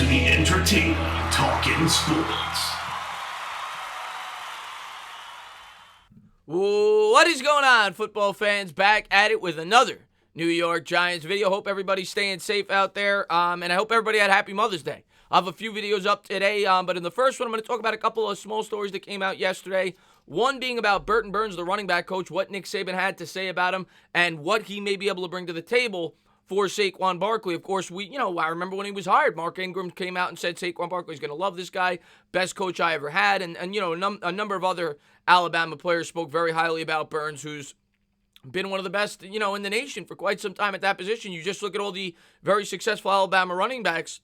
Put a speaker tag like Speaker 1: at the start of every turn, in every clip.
Speaker 1: to the entertaining Talkin' Sports.
Speaker 2: What is going on, football fans? Back at it with another New York Giants video. Hope everybody's staying safe out there, and I hope everybody had a happy Mother's Day. I have a few videos up today, but in the first one, I'm going to talk about a couple of small stories that came out yesterday. One being about Burton Burns, the running back coach, what Nick Saban had to say about him, and what he may be able to bring to the table for Saquon Barkley. Of course, I remember when he was hired, Mark Ingram came out and said Saquon Barkley's going to love this guy, best coach I ever had, and a number of other Alabama players spoke very highly about Burns, who's been one of the best, in the nation for quite some time at that position. You just look at all the very successful Alabama running backs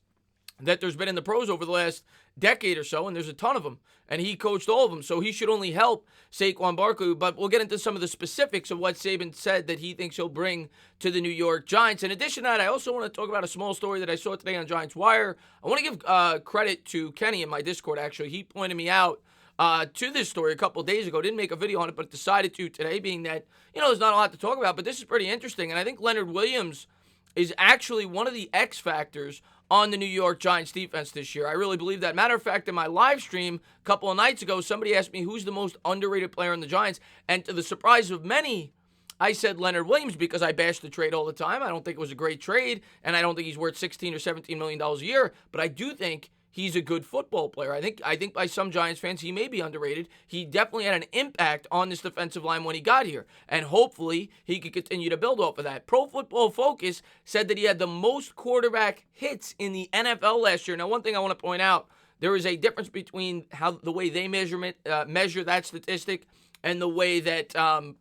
Speaker 2: that there's been in the pros over the last decade or so, and there's a ton of them, and he coached all of them, so he should only help Saquon Barkley. But we'll get into some of the specifics of what Saban said that he thinks he'll bring to the New York Giants. In addition to that, I also want to talk about a small story that I saw today on Giants Wire. I want to give credit to Kenny in my Discord, actually. He pointed me out to this story a couple of days ago. Didn't make a video on it, but decided to today, being that, there's not a lot to talk about, but this is pretty interesting, and I think Leonard Williams is actually one of the X factors on the New York Giants defense this year. I really believe that. Matter of fact, in my live stream a couple of nights ago, somebody asked me who's the most underrated player in the Giants, and to the surprise of many, I said Leonard Williams because I bash the trade all the time. I don't think it was a great trade, and I don't think he's worth $16 or $17 million a year, but I do think he's a good football player. I think by some Giants fans, he may be underrated. He definitely had an impact on this defensive line when he got here, and hopefully he could continue to build off of that. Pro Football Focus said that he had the most quarterback hits in the NFL last year. Now, one thing I want to point out, there is a difference between how the way they measure that statistic and the way that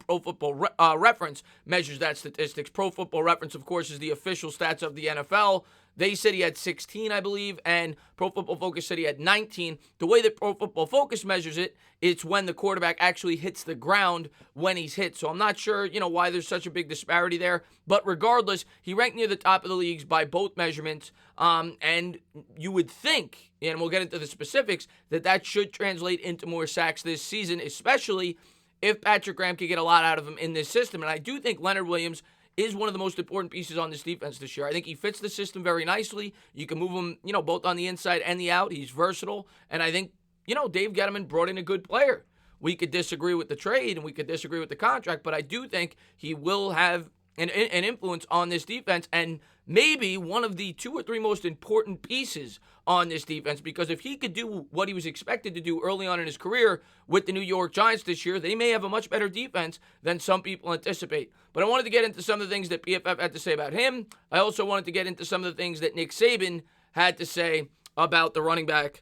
Speaker 2: Pro Football Reference measures that statistics. Pro Football Reference, of course, is the official stats of the NFL. They said he had 16, I believe, and Pro Football Focus said he had 19. The way that Pro Football Focus measures it, it's when the quarterback actually hits the ground when he's hit. So I'm not sure, why there's such a big disparity there. But regardless, he ranked near the top of the leagues by both measurements. And you would think, and we'll get into the specifics, that should translate into more sacks this season, especially if Patrick Graham can get a lot out of him in this system. And I do think Leonard Williams is one of the most important pieces on this defense this year. I think he fits the system very nicely. You can move him, both on the inside and the out. He's versatile. And I think, Dave Gettleman brought in a good player. We could disagree with the trade and we could disagree with the contract, but I do think he will have an influence on this defense and maybe one of the two or three most important pieces on this defense, because if he could do what he was expected to do early on in his career with the New York Giants this year, they may have a much better defense than some people anticipate. But I wanted to get into some of the things that PFF had to say about him. I also wanted to get into some of the things that Nick Saban had to say about the running backs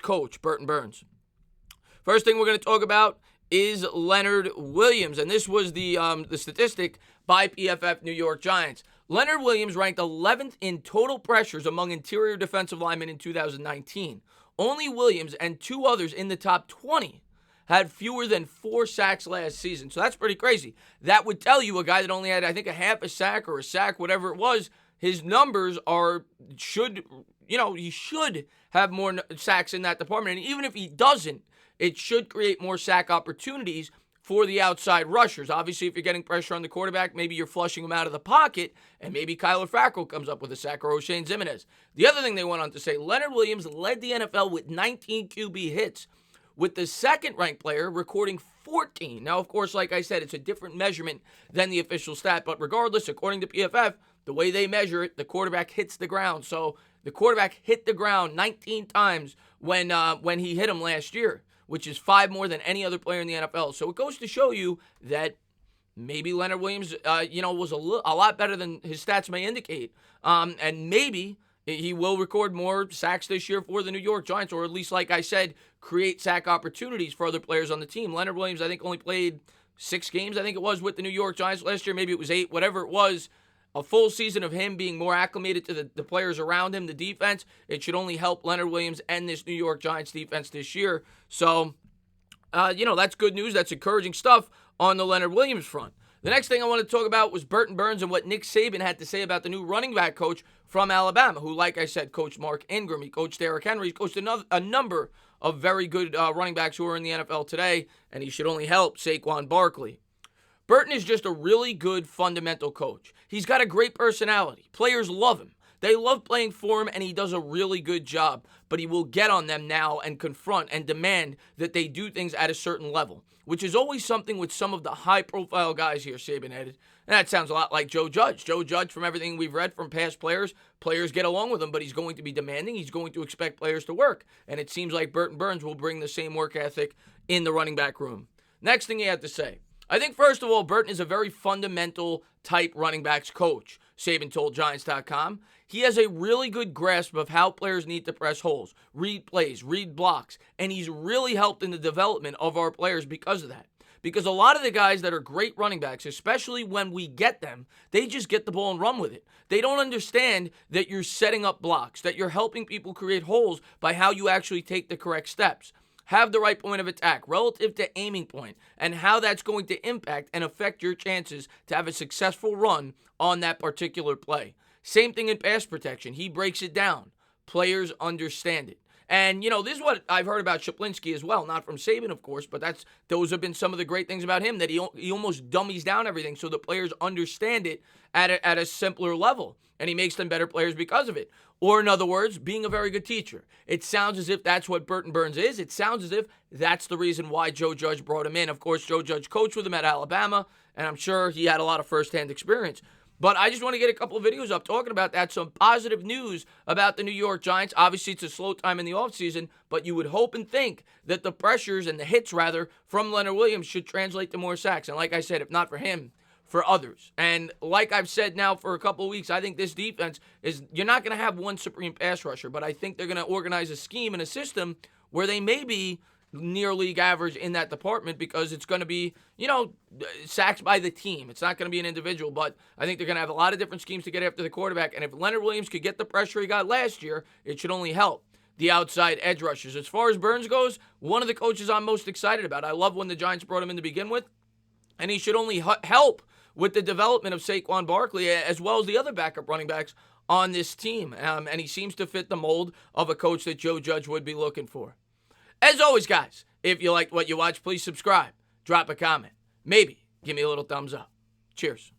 Speaker 2: coach, Burton Burns. First thing we're going to talk about is Leonard Williams, and this was the statistic by PFF New York Giants. Leonard Williams ranked 11th in total pressures among interior defensive linemen in 2019. Only Williams and two others in the top 20 had fewer than 4 sacks last season. So that's pretty crazy. That would tell you a guy that only had, I think, a half a sack or a sack, whatever it was, his numbers he should have more sacks in that department. And even if he doesn't, it should create more sack opportunities for the outside rushers. Obviously, if you're getting pressure on the quarterback, maybe you're flushing him out of the pocket, and maybe Kyler Fackrell comes up with a sack or O'Shane Ximenez. The other thing they went on to say, Leonard Williams led the NFL with 19 QB hits, with the second-ranked player recording 14. Now, of course, like I said, it's a different measurement than the official stat, but regardless, according to PFF, the way they measure it, the quarterback hits the ground. So the quarterback hit the ground 19 times when he hit him last year, which is 5 more than any other player in the NFL. So it goes to show you that maybe Leonard Williams, was a lot better than his stats may indicate. And maybe he will record more sacks this year for the New York Giants, or at least, like I said, create sack opportunities for other players on the team. Leonard Williams, I think, only played 6 games, I think it was, with the New York Giants last year. Maybe it was 8, whatever it was. A full season of him being more acclimated to the players around him, the defense, it should only help Leonard Williams and this New York Giants defense this year. So, that's good news. That's encouraging stuff on the Leonard Williams front. The next thing I want to talk about was Burton Burns and what Nick Saban had to say about the new running back coach from Alabama, who, like I said, coached Mark Ingram. He coached Derrick Henry. He coached a number of very good running backs who are in the NFL today, and he should only help Saquon Barkley. Burton is just a really good fundamental coach. He's got a great personality. Players love him. They love playing for him, and he does a really good job. But he will get on them now and confront and demand that they do things at a certain level, which is always something with some of the high-profile guys here, Saban added. And that sounds a lot like Joe Judge. Joe Judge, from everything we've read from past players get along with him, but he's going to be demanding. He's going to expect players to work. And it seems like Burton Burns will bring the same work ethic in the running back room. Next thing he had to say. I think, first of all, Burton is a very fundamental type running backs coach, Saban told Giants.com. He has a really good grasp of how players need to press holes, read plays, read blocks, and he's really helped in the development of our players because of that. Because a lot of the guys that are great running backs, especially when we get them, they just get the ball and run with it. They don't understand that you're setting up blocks, that you're helping people create holes by how you actually take the correct steps. Have the right point of attack relative to aiming point, and how that's going to impact and affect your chances to have a successful run on that particular play. Same thing in pass protection. He breaks it down. Players understand it. And, this is what I've heard about Shaplinski as well. Not from Saban, of course, but those have been some of the great things about him, that he almost dummies down everything so the players understand it at a simpler level. And he makes them better players because of it. Or, in other words, being a very good teacher. It sounds as if that's what Burton Burns is. It sounds as if that's the reason why Joe Judge brought him in. Of course, Joe Judge coached with him at Alabama, and I'm sure he had a lot of firsthand experience. But I just want to get a couple of videos up talking about that. Some positive news about the New York Giants. Obviously, it's a slow time in the offseason, but you would hope and think that the pressures and the hits, rather, from Leonard Williams should translate to more sacks. And like I said, if not for him, for others. And like I've said now for a couple of weeks, I think this defense you're not going to have one supreme pass rusher, but I think they're going to organize a scheme and a system where they may be near league average in that department, because it's going to be, sacks by the team. It's not going to be an individual, but I think they're going to have a lot of different schemes to get after the quarterback. And if Leonard Williams could get the pressure he got last year, it should only help the outside edge rushers. As far as Burns goes, one of the coaches I'm most excited about. I love when the Giants brought him in to begin with, and he should only help with the development of Saquon Barkley, as well as the other backup running backs on this team. And he seems to fit the mold of a coach that Joe Judge would be looking for. As always, guys, if you liked what you watched, please subscribe, drop a comment, maybe give me a little thumbs up. Cheers.